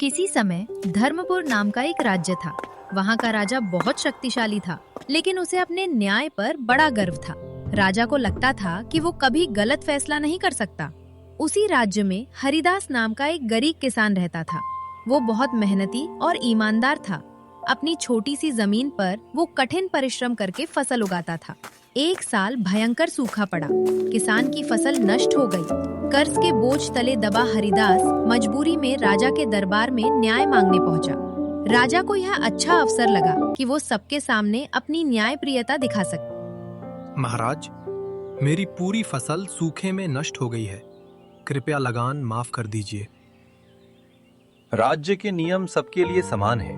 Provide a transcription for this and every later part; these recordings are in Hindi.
किसी समय धर्मपुर नाम का एक राज्य था। वहाँ का राजा बहुत शक्तिशाली था, लेकिन उसे अपने न्याय पर बड़ा गर्व था। राजा को लगता था कि वो कभी गलत फैसला नहीं कर सकता। उसी राज्य में हरिदास नाम का एक गरीब किसान रहता था। वो बहुत मेहनती और ईमानदार था। अपनी छोटी सी जमीन पर वो कठिन परिश्रम करके फसल उगाता था। एक साल भयंकर सूखा पड़ा। किसान की फसल नष्ट हो गई। कर्ज के बोझ तले दबा हरिदास मजबूरी में राजा के दरबार में न्याय मांगने पहुंचा। राजा को यह अच्छा अवसर लगा कि वो सबके सामने अपनी न्यायप्रियता दिखा सके। महाराज, मेरी पूरी फसल सूखे में नष्ट हो गई है। कृपया लगान माफ कर दीजिए। राज्य के नियम सबके लिए समान है।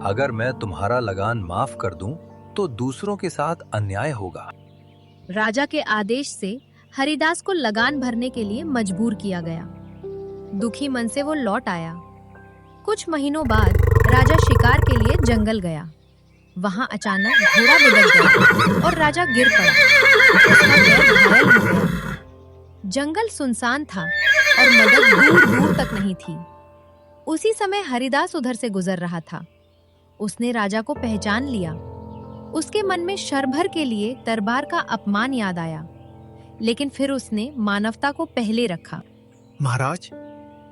अगर मैं तुम्हारा लगान माफ कर दूं, तो दूसरों के साथ अन्याय होगा। राजा के आदेश से हरिदास को लगान भरने के लिए मजबूर किया गया। दुखी मन से वो लौट आया। कुछ महीनों बाद राजा शिकार के लिए जंगल गया। वहां अचानक घोड़ा बिगड़ गया और राजा गिर पड़ा। उसका पैर घायल हो गया। जंगल सुनसान था और मदद दूर दूर तक नहीं थी। उसी समय हरिदास उधर से गुजर रहा था। उसने राजा को पहचान लिया। उसके मन में क्षण भर के लिए दरबार का अपमान याद आया, लेकिन फिर उसने मानवता को पहले रखा। महाराज,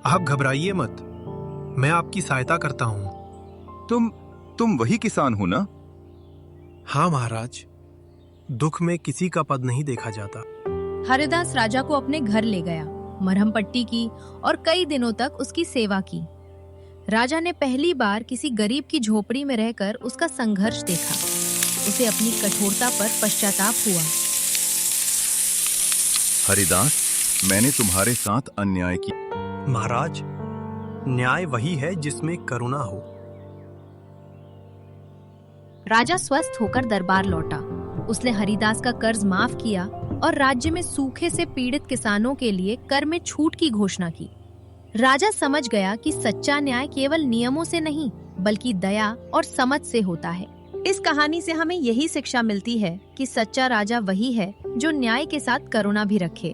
आप घबराइए मत। मैं आपकी सहायता करता हूँ। तुम वही किसान हो ना? हाँ महाराज, दुख में किसी का पद नहीं देखा जाता। हरिदास राजा को अपने घर ले गया, मरहम पट्टी की और कई दिनों तक उसकी सेवा की। राजा ने पहली बार किसी गरीब की झोपड़ी में रहकर उसका संघर्ष देखा। उसे अपनी कठोरता पर पश्चाताप हुआ। हरिदास, मैंने तुम्हारे साथ अन्याय किया। महाराज, न्याय वही है जिसमें करुणा हो। राजा स्वस्थ होकर दरबार लौटा। उसने हरिदास का कर्ज माफ किया और राज्य में सूखे से पीड़ित किसानों के लिए कर में छूट की घोषणा की। राजा समझ गया कि सच्चा न्याय केवल नियमों से नहीं, बल्कि दया और समझ से होता है। इस कहानी से हमें यही शिक्षा मिलती है कि सच्चा राजा वही है जो न्याय के साथ करुणा भी रखे।